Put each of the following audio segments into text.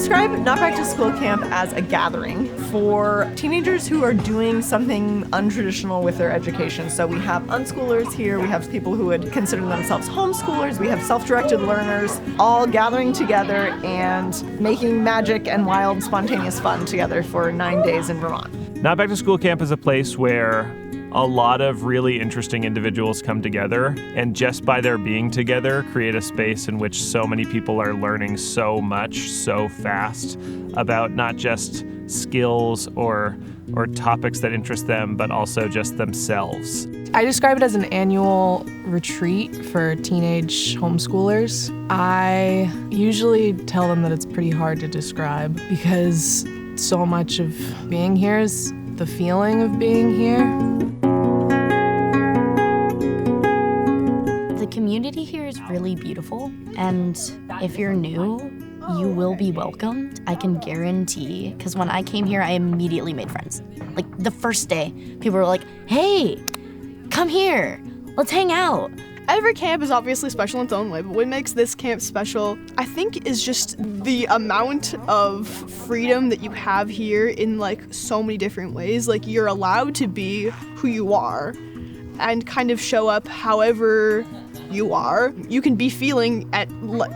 describe Not Back to School Camp as a gathering for teenagers who are doing something untraditional with their education. So we have unschoolers here, we have people who would consider themselves homeschoolers, we have self-directed learners, all gathering together and making magic and wild, spontaneous fun together for 9 days in Vermont. Not Back to School Camp is a place where a lot of really interesting individuals come together, and just by their being together create a space in which so many people are learning so much so fast about not just skills or topics that interest them, but also just themselves. I describe it as an annual retreat for teenage homeschoolers. I usually tell them that it's pretty hard to describe because so much of being here is the feeling of being here. The community here is really beautiful, and if you're new, you will be welcomed, I can guarantee, because when I came here, I immediately made friends. Like, the first day, people were like, hey, come here, let's hang out. Every camp is obviously special in its own way, but what makes this camp special, I think, is just the amount of freedom that you have here in, like, so many different ways. Like, you're allowed to be who you are and kind of show up however you are. You can be feeling at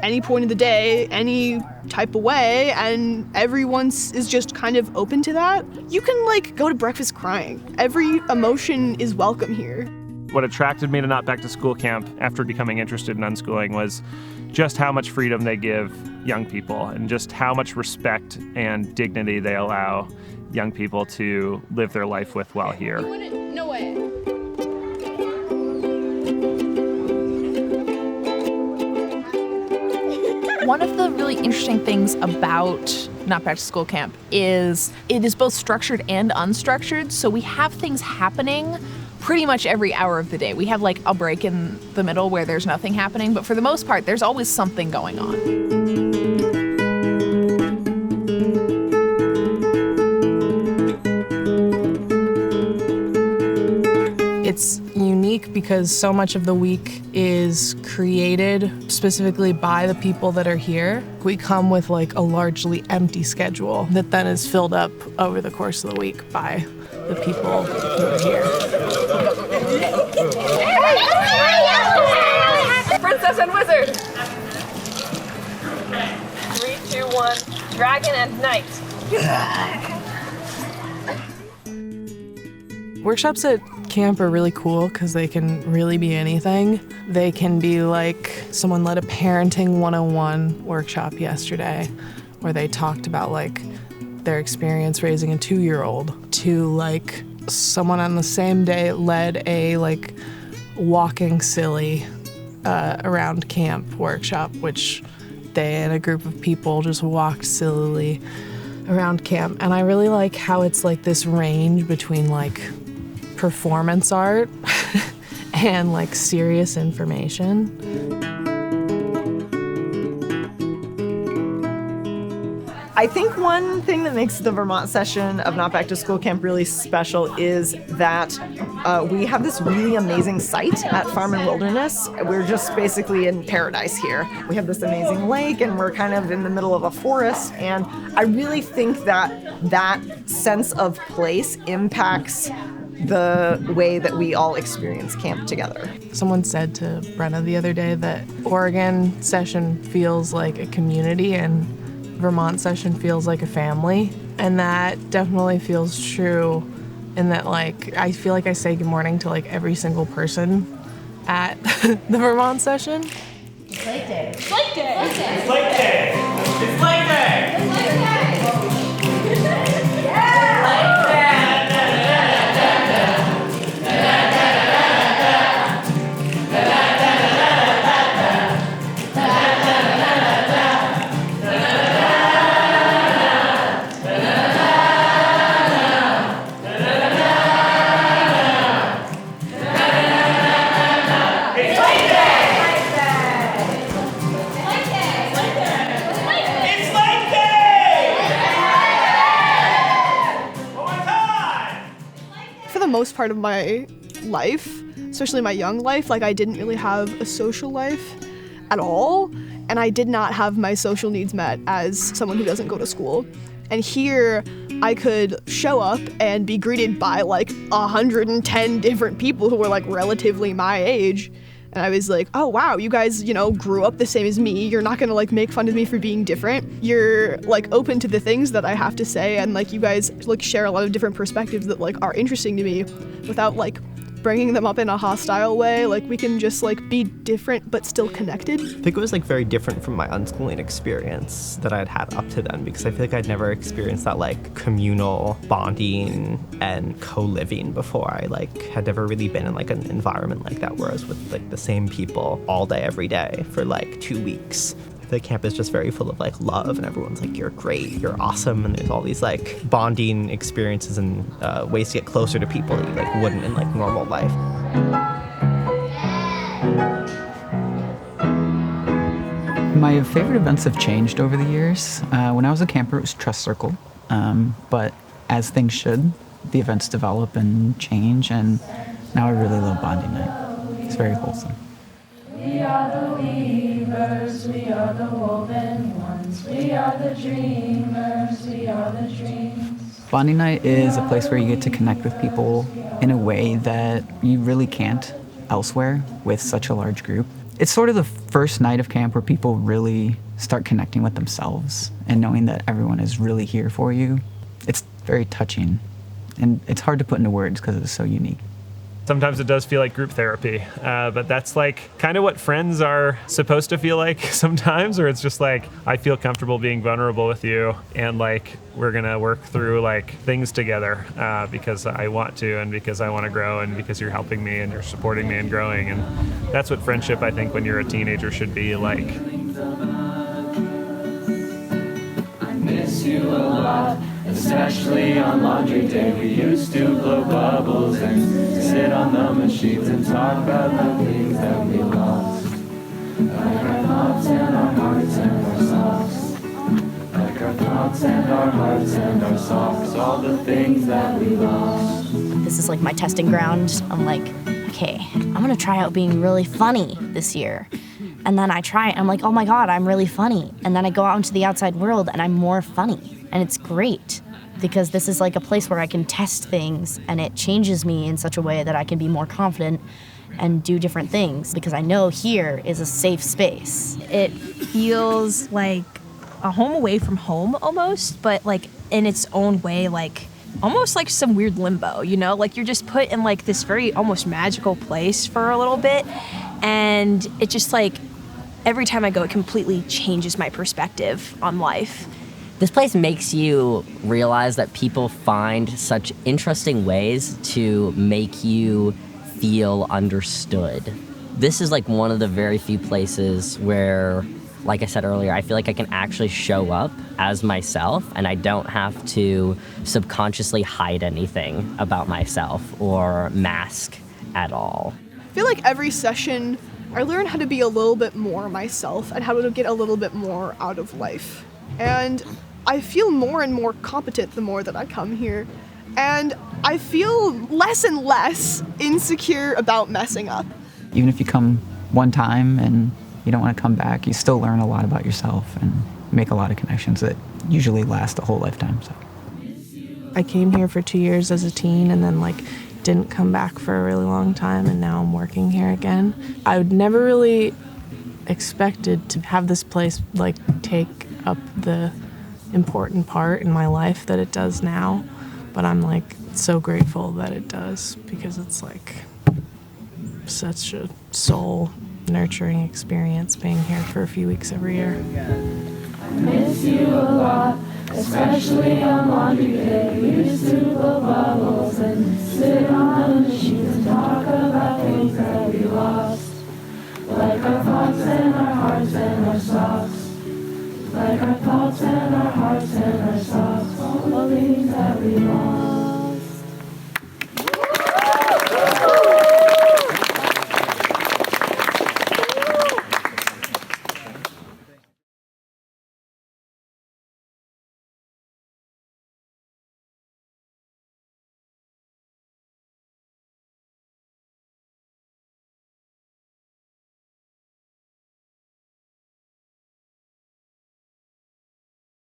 any point of the day, any type of way, and everyone is just kind of open to that. You can, like, go to breakfast crying. Every emotion is welcome here. What attracted me to Not Back to School Camp after becoming interested in unschooling was just how much freedom they give young people and just how much respect and dignity they allow young people to live their life with while here. No way. One of the really interesting things about Not Back to School Camp is it is both structured and unstructured, so we have things happening pretty much every hour of the day. We have like a break in the middle where there's nothing happening, but for the most part, there's always something going on. It's unique because so much of the week is created specifically by the people that are here. We come with like a largely empty schedule that then is filled up over the course of the week by the people who are here. Princess and Wizard! 3, 2, 1, Dragon and Knight. Workshops at camp are really cool because they can really be anything. They can be like, someone led a parenting 101 workshop yesterday where they talked about like their experience raising a 2-year-old, to like someone on the same day led a like walking silly around camp workshop, which they and a group of people just walked sillily around camp. And I really like how it's like this range between like performance art and like serious information. I think one thing that makes the Vermont session of Not Back to School Camp really special is that we have this really amazing site at Farm and Wilderness. We're just basically in paradise here. We have this amazing lake and we're kind of in the middle of a forest, and I really think that that sense of place impacts the way that we all experience camp together. Someone said to Brenna the other day that Oregon session feels like a community and Vermont session feels like a family, and that definitely feels true in that, like, I feel like I say good morning to like every single person at the Vermont session. It's Lake Day. It's Lake Day! It's Lake Day! It's Lake Day! It's Lake Day! Most part of my life, especially my young life, like I didn't really have a social life at all. and I did not have my social needs met as someone who doesn't go to school. And here, I could show up and be greeted by like 110 different people who were like relatively my age. And I was like, oh wow, you guys, grew up the same as me. You're not gonna like make fun of me for being different. You're like open to the things that I have to say, and like you guys like share a lot of different perspectives that like are interesting to me without like bringing them up in a hostile way. Like we can just like be different but still connected. I think it was like very different from my unschooling experience that I'd had up to then, because I feel like I'd never experienced that like communal bonding and co-living before. I like had never really been in like an environment like that where I was with like the same people all day every day for like 2 weeks. The camp is just very full of like love, and everyone's like, you're great, you're awesome, and there's all these like bonding experiences and ways to get closer to people that you like wouldn't in like normal life. My favorite events have changed over the years. When I was a camper, it was Trust Circle, but as things should, the events develop and change, and now I really love Bonding Night. It's very wholesome. We are the weavers, we are the woven ones, we are the dreamers, we are the dreams. Bonding Night is a place where you get to connect with people in a way that you really can't elsewhere with such a large group. It's sort of the first night of camp where people really start connecting with themselves and knowing that everyone is really here for you. It's very touching, and it's hard to put into words because it's so unique. Sometimes it does feel like group therapy, but that's like kind of what friends are supposed to feel like sometimes, or it's just like, I feel comfortable being vulnerable with you, and like we're gonna work through like things together because I want to, and because I want to grow, and because you're helping me and you're supporting me and growing. And that's what friendship, I think, when you're a teenager should be like. I miss you a lot, especially on laundry day. We used to blow bubbles and sit on the machines and talk about the things that we lost. Like our thoughts and our hearts and our socks. Like our thoughts and our hearts and our socks. All the things that we lost. This is like my testing ground. I'm like, okay, I'm gonna try out being really funny this year. And then I try it, I'm like, oh my God, I'm really funny. And then I go out into the outside world and I'm more funny. And it's great because this is like a place where I can test things, and it changes me in such a way that I can be more confident and do different things because I know here is a safe space. It feels like a home away from home almost, but like in its own way, like almost like some weird limbo, like you're just put in like this very almost magical place for a little bit. And it just like, every time I go, it completely changes my perspective on life. This place makes you realize that people find such interesting ways to make you feel understood. This is like one of the very few places where, like I said earlier, I feel like I can actually show up as myself, and I don't have to subconsciously hide anything about myself or mask at all. I feel like every session, I learn how to be a little bit more myself and how to get a little bit more out of life. And I feel more and more competent the more that I come here. And I feel less and less insecure about messing up. Even if you come one time and you don't want to come back, you still learn a lot about yourself and make a lot of connections that usually last a whole lifetime. So I came here for 2 years as a teen and then like didn't come back for a really long time, and now I'm working here again. I would never really expected to have this place like take up the important part in my life that it does now, but I'm like so grateful that it does because it's like such a soul nurturing experience being here for a few weeks every year. I miss you a lot, especially on laundry day. We used to blow bubbles and sit on the machines and talk about things that we lost. Like our thoughts and our hearts and our socks. Like our thoughts and our hearts and our socks. All the things that we lost.